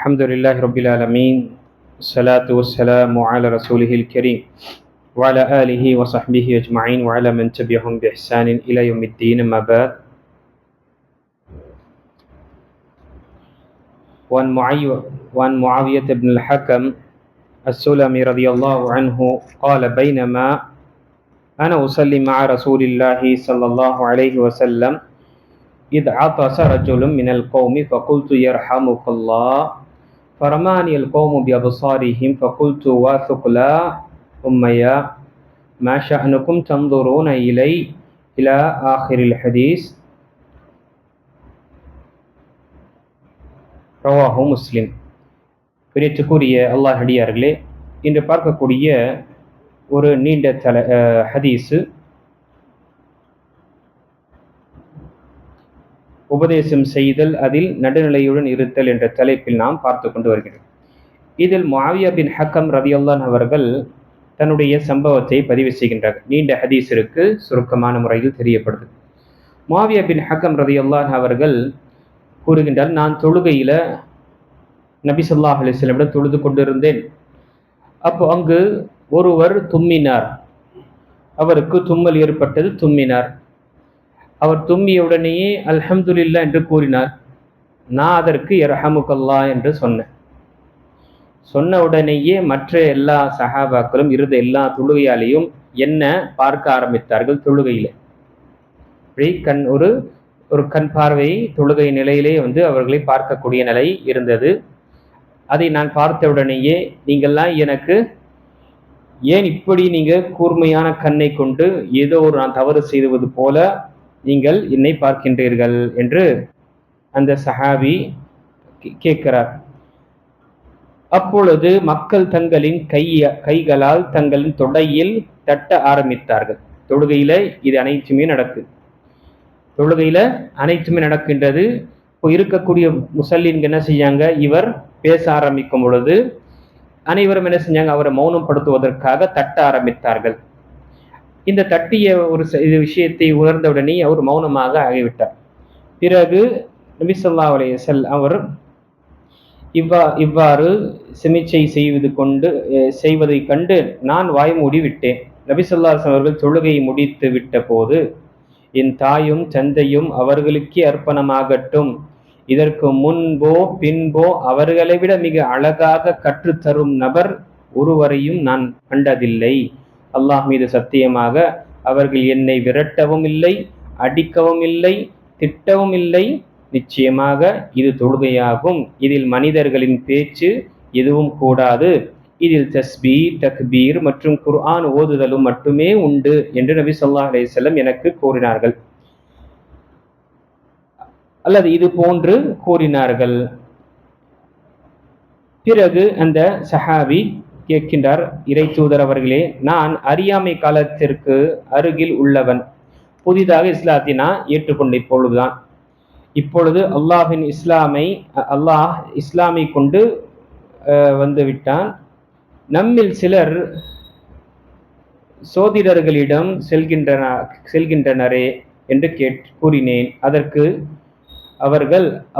الحمد لله رب العالمين الصلاة والسلام على رسوله الكريم وعلى آله وصحبه أجمعين وعلى من تبعهم بإحسان إلى يوم الدين أما بعد وعن معاوية بن الحكم السلمي رضي الله عنه قال بينما أنا أصلي مع رسول الله صلى الله عليه وسلم إذ عطس رجل من القوم فقلت يرحمك الله فرماني القوم بأبصارهم فقلت واثقلا أميا ما شأنكم تنظرون إلي إلى آخر الحديث رواه مسلم. பிரியத்துக்குரிய அல்லாஹ் அடியார்களே, இன்று பார்க்கக்கூடிய ஒரு நீண்ட ஹதீஸு உபதேசம் செய்தல் அதில் நடுநிலையுடன் இருத்தல் என்ற தலைப்பில் நாம் பார்த்து கொண்டு வருகிறோம். இதில் முஆவியா பின் ஹக்கம் ரலியல்லாஹு அவர்கள் தன்னுடைய சம்பவத்தை பதிவு செய்கின்றார். நீண்ட ஹதீஸிற்கு சுருக்கமான முறையில் தெரியப்படுது. முஆவியா பின் ஹக்கம் ரலியல்லாஹு அவர்கள் கூறுகின்றார், நான் தொழுகையில நபி ஸல்லல்லாஹு அலைஹி வஸல்லம் தொழுது கொண்டிருந்தேன். அப்போ அங்கு ஒருவர் தும்மினார். அவருக்கு தும்மல் ஏற்பட்டது, தும்மினார். அவர் தும்மியவுடனேயே அல்ஹம்துலில்லாஹ் என்று கூறினார். நான் அதற்கு யர்ஹமுக்கல்லாஹ் என்று சொன்ன உடனேயே மற்ற எல்லா சஹாபாக்களும் இருந்த எல்லா தொழுகையாலையும் என்ன பார்க்க ஆரம்பித்தார்கள். தொழுகையில ஒரு கண் பார்வை தொழுகை நிலையிலே அவர்களை பார்க்கக்கூடிய நிலை இருந்தது. அதை நான் பார்த்த உடனேயே, நீங்கள்லாம் எனக்கு ஏன் இப்படி நீங்க கூர்மையான கண்ணை கொண்டு ஏதோ ஒரு நான் தவறு செய்வது போல நீங்கள் என்னை பார்க்கின்றீர்கள் என்று அந்த சஹாபி கேட்கிறார். அப்பொழுது மக்கள் தங்களின் கைகளால் தங்களின் தொடையில் தட்ட ஆரம்பித்தார்கள். தொழுகையில இது அனைத்துமே நடக்கின்றது. இப்போ இருக்கக்கூடிய முசல்லின்கள் என்ன செய்யாங்க, இவர் பேச ஆரம்பிக்கும் பொழுது அனைவரும் என்ன செஞ்சாங்க, அவரை மௌனப்படுத்துவதற்காக தட்ட ஆரம்பித்தார்கள். இந்த தட்டிய ஒரு விஷயத்தை உணர்ந்தவுடனே அவர் மௌனமாக ஆகிவிட்டார். பிறகு நபி ஸல்லல்லாஹு அலைஹி வஸல்லம் அவர் இவ்வாறு செமிச்சை செய்வதை கண்டு நான் வாய் மூடி விட்டேன். நபி ஸல்லல்லாஹு அலைஹி வஸல்லம் அவர்கள் தொழுகையை முடித்து விட்ட போது, என் தாயும் தந்தையும் அவர்களுக்கே அர்ப்பணமாகட்டும், இதற்கு முன்போ பின்போ அவர்களை விட மிக அழகாக கற்றுத்தரும் நபர் ஒருவரையும் நான் கண்டதில்லை. அல்லாஹ் மீது சத்தியமாக அவர்கள் என்னை விரட்டவும் இல்லை, அடிக்கவும் இல்லை, திட்டவும் இல்லை. நிச்சயமாக இது தொழுகையாகும். இதில் மனிதர்களின் பேச்சு எதுவும் கூடாது. இதில் தஸ்பீர், தக்பீர் மற்றும் குர்ஆன் ஓதுதலும் மட்டுமே உண்டு என்று நபி ஸல்லல்லாஹு அலைஹி வஸல்லம் எனக்கு கூறினார்கள், அல்லது இது போன்று கூறினார்கள். பிறகு அந்த சஹாபி கேட்கின்றார், இறை தூதர் அவர்களே, நான் அறியாமை காலத்திற்கு அருகில் உள்ளவன். புதிதாக இஸ்லாத்தை நான் ஏற்றுக்கொண்ட இப்பொழுது அல்லாஹ் இஸ்லாமை கொண்டு வந்துவிட்டான். நம்மில் சிலர் சோதிடர்களிடம் செல்கின்றனரே என்று கூறினேன். அதற்கு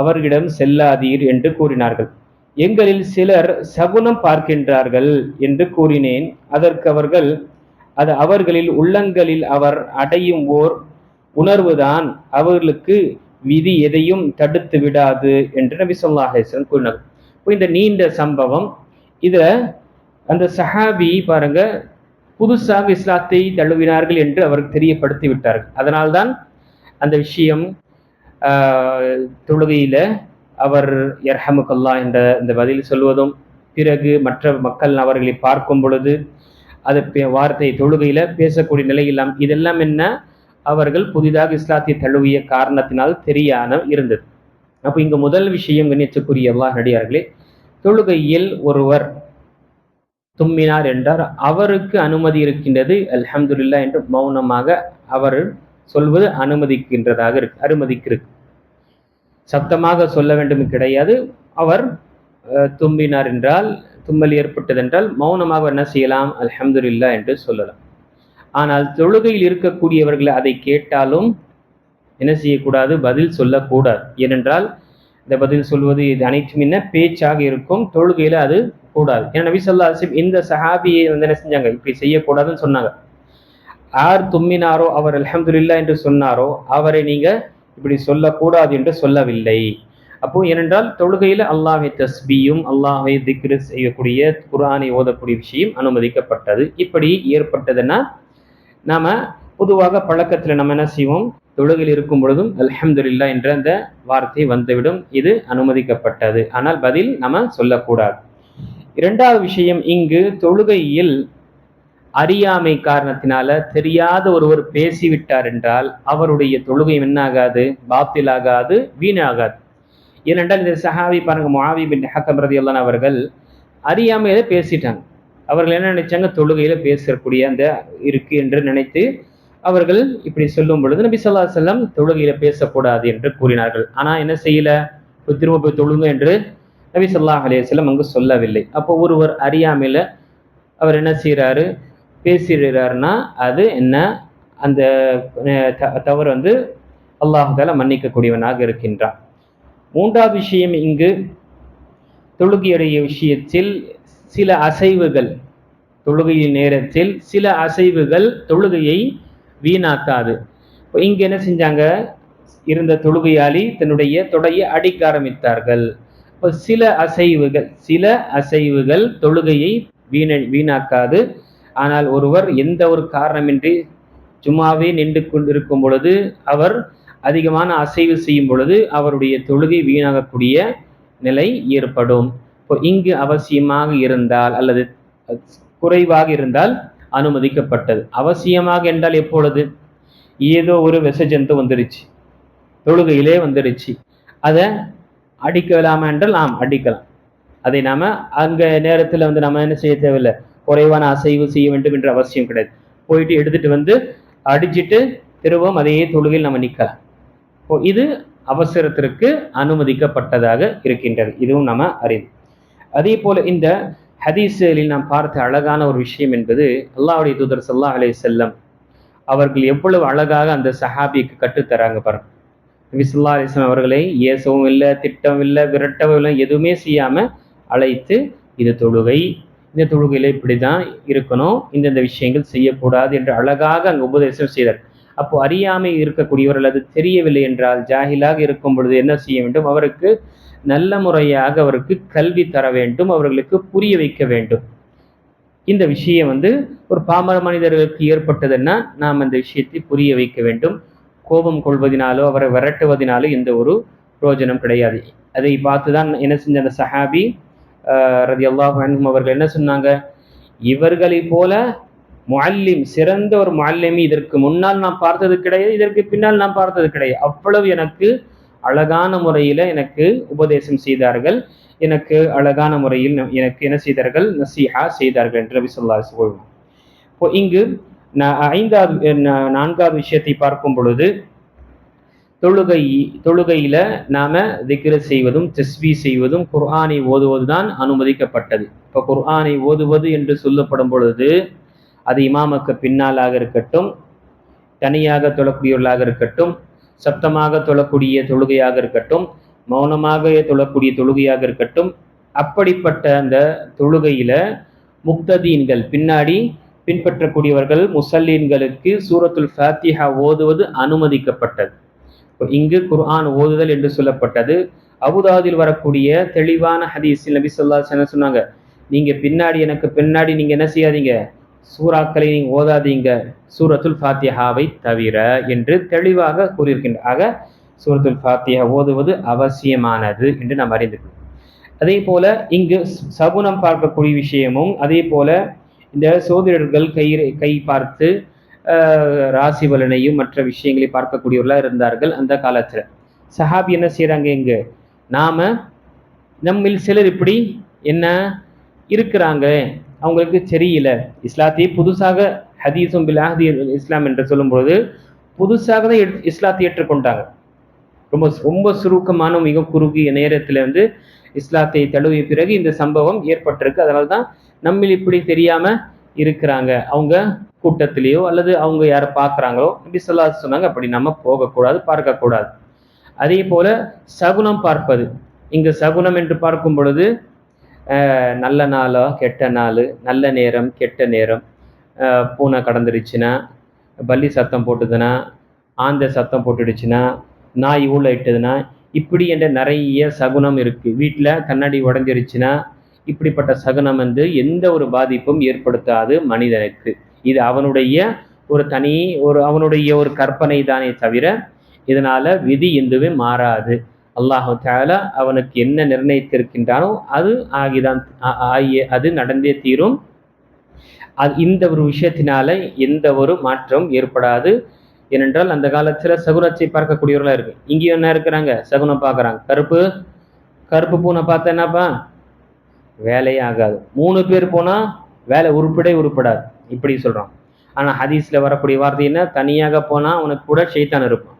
அவர்களிடம் செல்லாதீர் என்று கூறினார்கள். எங்களில் சிலர் சகுனம் பார்க்கின்றார்கள் என்று கூறினேன். அதற்கு அது அவர்களில் உள்ளங்களில் அவர் அடையும் ஓர் உணர்வுதான், அவர்களுக்கு விதி எதையும் தடுத்து விடாது என்று நபி ஸல்லல்லாஹு அலைஹி வஸல்லம் கூறினார். இந்த நீண்ட சம்பவம், இதுல அந்த சஹாபி பாருங்க, புதுசாக இஸ்லாத்தை தழுவினார்கள் என்று அவருக்கு தெரியப்படுத்தி விட்டார்கள். அதனால்தான் அந்த விஷயம் தொழுகையில அவர் யர்ஹமுக்கல்லாஹ் என்ற இந்த பதில் சொல்வதும், பிறகு மற்ற மக்கள் அவர்களை பார்க்கும் பொழுது அது வார்த்தை தொழுகையில பேசக்கூடிய நிலையெல்லாம், இதெல்லாம் என்ன, அவர்கள் புதிதாக இஸ்லாத்தை தழுவிய காரணத்தினால் தெரியாம இருந்தது. அப்போ இங்கு முதல் விஷயம், கண்ணியத்துக்குரிய அல்லாஹ் அடியார்களே, தொழுகையில் ஒருவர் தும்மினார் என்றார், அவருக்கு அனுமதி இருக்கின்றது அல்ஹம்துலில்லாஹ் என்று மௌனமாக அவர் சொல்வது அனுமதிக்கு சப்தமாக சொல்ல வேண்டும் கிடையாது. அவர் தும்பினார் என்றால், தும்மல் ஏற்பட்டதென்றால் மௌனமாக என்ன செய்யலாம், அல்ஹம்துலில்லாஹ் என்று சொல்லலாம். ஆனால் தொழுகையில் இருக்கக்கூடியவர்கள் அதை கேட்டாலும் என்ன செய்யக்கூடாது, பதில் சொல்லக்கூடாது. ஏனென்றால் இந்த பதில் சொல்வது இது அனைத்தும் என்ன பேச்சாக இருக்கும், தொழுகையில அது கூடாது. ஏன்னா நபி ஸல்லல்லாஹு அலைஹி வஸல்லம் இந்த சஹாபியை வந்து என்ன செஞ்சாங்க, இப்படி செய்யக்கூடாதுன்னு சொன்னாங்க. யார் தும்மினாரோ அவர் அல்ஹம்துலில்லாஹ் என்று சொன்னாரோ அவரை நீங்க இப்படி சொல்லக்கூடாது என்று சொல்லவில்லை. அப்போ ஏனென்றால் தொழுகையில அல்லாஹ்வை தஸ்பீயும் அல்லாஹ்வை திக்ரு செய்யக்கூடிய குர்ஆனை ஓதக்கூடிய விஷயம் அனுமதிக்கப்பட்டது. இப்படி ஏற்பட்டதுன்னா நாம பொதுவாக பழக்கத்துல நம்ம என்ன செய்வோம், தொழுகையில் இருக்கும் பொழுதும் அல்ஹம்துலில்லாஹ் என்ற அந்த வார்த்தை வந்துவிடும். இது அனுமதிக்கப்பட்டது. ஆனால் பதில் நம்ம சொல்லக்கூடாது. இரண்டாவது விஷயம், இங்கு தொழுகையில் அறியாமை காரணத்தினால தெரியாத ஒருவர் பேசிவிட்டார் என்றால் அவருடைய தொழுகை என்னாகாது, பாத்திலாகாது, வீணாகாது. ஏனென்றால் இந்த சஹாபி பாருங்க, முஆவியா பின் ஹக்கம் ரலியல்லாஹு அன்ஹு அவர்கள் அறியாமையில பேசிட்டாங்க. அவர்கள் என்ன நினைச்சாங்க, தொழுகையில பேசக்கூடிய அந்த இருக்கு என்று நினைத்து அவர்கள் இப்படி சொல்லும் பொழுது நபி ஸல்லல்லாஹு அலைஹி வஸல்லம் தொழுகையில பேசக்கூடாது என்று கூறினார்கள். ஆனா என்ன செய்யல, திரும்ப போய் தொழுங்க என்று நபி ஸல்லல்லாஹு அலைஹி வஸல்லம் அங்கு சொல்லவில்லை. அப்போ ஒருவர் அறியாமையில அவர் என்ன செய்யறாரு, பேசிடுறாருன்னா அது என்ன, அந்த தவறு வந்து அல்லாஹ் தஆலா மன்னிக்கக்கூடியவனாக இருக்கின்றான். மூன்றாவது விஷயம், இங்கு தொழுகையுடைய விஷயத்தில் சில அசைவுகள், தொழுகையின் நேரத்தில் சில அசைவுகள் தொழுகையை வீணாக்காது. இப்போ இங்க என்ன செஞ்சாங்க, இருந்த தொழுகையாளி தன்னுடைய தொடையை அடிக்க ஆரம்பித்தார்கள். இப்போ சில அசைவுகள் தொழுகையை வீணாக்காது. ஆனால் ஒருவர் எந்த ஒரு காரணமின்றி சும்மாவே நின்று கொண்டிருக்கும் பொழுது அவர் அதிகமான அசைவு செய்யும் பொழுது அவருடைய தொழுகை வீணாகக்கூடிய நிலை ஏற்படும். இப்போ இங்கு அவசியமாக இருந்தால் அல்லது குறைவாக இருந்தால் அனுமதிக்கப்பட்டது. அவசியமாக என்றால் எப்பொழுது, ஏதோ ஒரு விஷஜந்து வந்துருச்சு, தொழுகையிலே வந்துருச்சு, அதை அடிக்கலாமா என்றால் நாம் அடிக்கலாம். அதை நாம அங்க நேரத்தில் வந்து நம்ம என்ன செய்ய தேவையில்லை, குறைவான அசைவு செய்ய வேண்டும் என்ற அவசியம் கிடையாது. போயிட்டு எடுத்துட்டு வந்து அடிச்சுட்டு திரும்பவும் அதே தொழுகையில் நம்ம நிற்கலாம். இது அவசரத்திற்கு அனுமதிக்கப்பட்டதாக இருக்கின்றது. இதுவும் நம்ம அறிவு. அதே போல இந்த ஹதீஸ்களில் நாம் பார்த்த அழகான ஒரு விஷயம் என்பது, அல்லாஹ்வுடைய தூதர் ஸல்லல்லாஹு அலைஹி வஸல்லம் அவர்கள் எவ்வளவு அழகாக அந்த சஹாபிக்கு கற்றுத்தராங்க பாருங்க. நபி ஸல்லல்லாஹு அலைஹி வஸல்லம் அவர்களை ஏசவும் இல்லை, திட்டவும் இல்லை, விரட்டவும் இல்லை, எதுவுமே செய்யாம அழைத்து, இது தொழுகை, இந்த தொழுகையில இப்படிதான் இருக்கணும், இந்தந்த விஷயங்கள் செய்யக்கூடாது என்று அழகாக அங்கு உபதேசம் செய்தார். அப்போ அறியாமை இருக்கக்கூடியவர்கள், அது தெரியவில்லை என்றால் ஜாஹிலாக இருக்கும் பொழுது என்ன செய்ய வேண்டும், அவருக்கு நல்ல முறையாக அவருக்கு கல்வி தர வேண்டும், அவர்களுக்கு புரிய வைக்க வேண்டும். இந்த விஷயம் வந்து ஒரு பாமர மனிதர்களுக்கு ஏற்பட்டதுன்னா நாம் அந்த விஷயத்தை புரிய வைக்க வேண்டும். கோபம் கொள்வதனாலோ அவரை விரட்டுவதனாலோ எந்த ஒரு பிரயோஜனம் கிடையாது. அதை பார்த்துதான் என்ன செஞ்ச அந்த சஹாபி ரலியல்லாஹு அன்ஹும் அவர்கள் என்ன சொன்னாங்க, இவர்களை போல முஅல்லிம், சிறந்த ஒரு முஅல்லிமி இதற்கு முன்னால் நான் பார்த்தது கிடையாது, இதற்கு பின்னால் நான் பார்த்தது கிடையாது. அவ்வளவு எனக்கு அழகான முறையில எனக்கு உபதேசம் செய்தார்கள், எனக்கு அழகான முறையில் எனக்கு என்ன செய்தார்கள், நசீஹா செய்தார்கள் என்று நபி ஸல்லல்லாஹு அலைஹி வஸல்லம். இப்போ இங்கு நான்காவது விஷயத்தை பார்க்கும் பொழுது, தொழுகையில நாம திக்ர் செய்வதும் தஸ்பீ செய்வதும் குர்ஆனை ஓதுவதுதான் அனுமதிக்கப்பட்டது. இப்போ குர்ஆனை ஓதுவது என்று சொல்லப்படும் பொழுது அது இமாமுக்கு பின்னாலாக இருக்கட்டும், தனியாக தொழக்கூடியவர்களாக இருக்கட்டும், சப்தமாக தொழக்கூடிய தொழுகையாக இருக்கட்டும், மௌனமாக தொழக்கூடிய தொழுகையாக இருக்கட்டும், அப்படிப்பட்ட அந்த தொழுகையில முக்ததீன்கள், பின்னாடி பின்பற்றக்கூடியவர்கள், முசல்லீன்களுக்கு சூரத்துல் ஃபாத்திஹா ஓதுவது அனுமதிக்கப்பட்டது. இங்கு குர்ஆன் ஓதுதல் என்று சொல்லப்பட்டது. அபூதாவுதில் வரக்கூடிய தெளிவான ஹதீஸில் நபி ஸல்லல்லாஹு அலைஹி வஸல்லம் சொன்னாங்க, நீங்க பின்னாடி எனக்கு பின்னாடி நீங்க என்ன செய்யாதீங்க, சூறாக்களை நீங்க ஓதாதீங்க, சூரத்துல் ஃபாத்திஹாவை தவிர என்று தெளிவாக கூறியிருக்கின்றார். ஆக சூரத்துல் ஃபாத்திஹா ஓதுவது அவசியமானது என்று நாம் அறிந்திருக்கிறோம். அதே போல இங்கு சகுனம் பார்க்கக்கூடிய விஷயமும், அதே போல இந்த சோதிடர்கள் கை பார்த்து ராசி பலனையும் மற்ற விஷயங்களை பார்க்கக்கூடியவர்களாக இருந்தார்கள் அந்த காலத்துல. சஹாபி என்ன செய்யறாங்க, இங்கு நம்மில் சிலர் இப்படி என்ன இருக்கிறாங்க, அவங்களுக்கு தெரியல, இஸ்லாத்தை புதுசாக ஹதீஸும் பில் அஹ்தி இஸ்லாம் என்று சொல்லும்போது புதுசாக தான் இஸ்லாத்தை ஏற்றுக்கொண்டாங்க. ரொம்ப ரொம்ப சுருக்கமான மிக குறுகிய நேரத்துல வந்து இஸ்லாத்தை தழுவிய பிறகு இந்த சம்பவம் ஏற்பட்டிருக்கு. அதனால தான் நம்மில் இப்படி தெரியாம இருக்கிறாங்க, அவங்க கூட்டத்திலேயோ அல்லது அவங்க யாரை பார்க்குறாங்களோ நபி ஸல்லல்லாஹு அலைஹி வஸல்லம் சொன்னாங்க, அப்படி நம்ம போகக்கூடாது, பார்க்கக்கூடாது. அதே போல சகுனம் பார்ப்பது. இங்கு சகுனம் என்று பார்க்கும் பொழுது நல்ல நாளா கெட்ட நாள், நல்ல நேரம் கெட்ட நேரம், பூனை கடந்துருச்சுன்னா, பல்லி சத்தம் போட்டுதுன்னா, ஆந்தை சத்தம் போட்டுடுச்சுன்னா, நாய் ஊளையிட்டதுன்னா, இப்படி என்ற நிறைய சகுனம் இருக்கு. வீட்டில் கண்ணாடி உடஞ்சிருச்சுன்னா இப்படிப்பட்ட சகுனம் எந்த ஒரு பாதிப்பும் ஏற்படுத்தாது மனிதனுக்கு. இது அவனுடைய அவனுடைய ஒரு கற்பனை தானே தவிர இதனால விதி எதுவுமே மாறாது. அல்லாஹு தஆலா அவனுக்கு என்ன நிர்ணயித்திருக்கின்றானோ அது நடந்தே தீரும். இந்த ஒரு விஷயத்தினால எந்த ஒரு மாற்றம் ஏற்படாது. ஏனென்றால் அந்த காலத்துல சகுனத்தை பார்க்கக்கூடியவர்களா இருக்கு. இங்கேயும் என்ன இருக்கிறாங்க, சகுனம் பார்க்கறாங்க. கருப்பு பூனை பார்த்தா என்னப்பா, வேலையே ஆகாது. 3 பேர் போனா வேலை உருப்படாது, இப்படி சொல்றான். ஆனா ஹதீஸ்ல வரக்கூடிய வார்த்தை என்ன, தனியாக போனா அவனுக்கு கூட ஷைத்தான் இருப்பான்.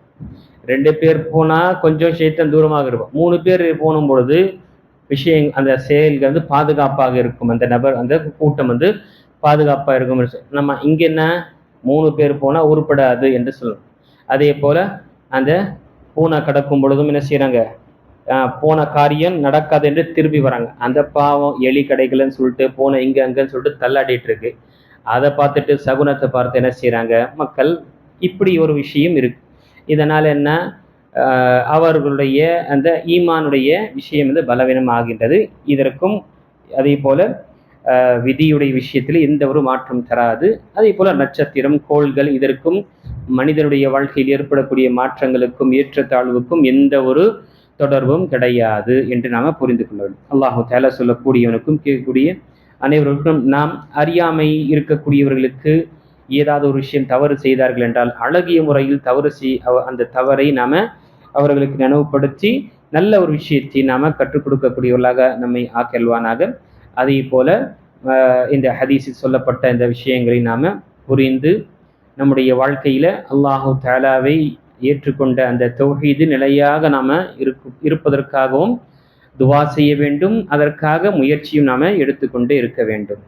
2 பேர் போனா கொஞ்சம் ஷைத்தான் தூரமாக இருப்பான். 3 பேர் போனும் பொழுது அந்த செயல்கள் பாதுகாப்பாக இருக்கும். அந்த நபர், அந்த கூட்டம் பாதுகாப்பா இருக்கும். நம்ம இங்க என்ன, 3 பேர் போனா உருப்படாது என்று சொல்லணும். அதே போல அந்த பூனை கடக்கும் பொழுதும் என்ன செய்யறாங்க, போன காரியம் நடக்காது என்று திரும்பி வராங்க. அந்த பாவம் எலி கடைகள்னு சொல்லிட்டு பூனை இங்க அங்கன்னு சொல்லிட்டு தள்ளாடிட்டு இருக்கு. அதை பார்த்துட்டு சகுனத்தை பார்த்து என்ன செய்யறாங்க மக்கள். இப்படி ஒரு விஷயம் இருக்கு. இதனால என்ன, அவர்களுடைய அந்த ஈமானுடைய விஷயம் பலவீனம் ஆகின்றது. இதற்கும் அதே போல விதியுடைய விஷயத்தில் எந்த ஒரு மாற்றம் தராது. அதே போல நட்சத்திரம், கோள்கள், இதற்கும் மனிதனுடைய வாழ்க்கையில் ஏற்படக்கூடிய மாற்றங்களுக்கும் ஏற்றத்தாழ்வுக்கும் எந்த ஒரு தொடர்பும் கிடையாது என்று நாம புரிந்து கொள்ள வேண்டும். அல்லாஹு தஆலா சொல்லக்கூடியவனுக்கும் கேட்கக்கூடிய அனைவருக்கும், நாம் அறியாமை இருக்கக்கூடியவர்களுக்கு ஏதாவது ஒரு விஷயம் தவறு செய்தார்கள் என்றால் அழகிய முறையில் அந்த தவறை நாம அவர்களுக்கு நினைவுபடுத்தி நல்ல ஒரு விஷயத்தை நாம கற்றுக் கொடுக்கக்கூடியவர்களாக நம்மை ஆக்கல்வானாக. அதே போல இந்த ஹதீஸில் சொல்லப்பட்ட இந்த விஷயங்களை நாம புரிந்து நம்முடைய வாழ்க்கையில அல்லாஹு தஆலாவை ஏற்றுக்கொண்ட அந்த தௌஹீது நிலையாக நாம இருப்பதற்காகவும் துவா செய்ய வேண்டும். அதற்காக முயற்சியும் நாம எடுத்துக்கொண்டே இருக்க வேண்டும்.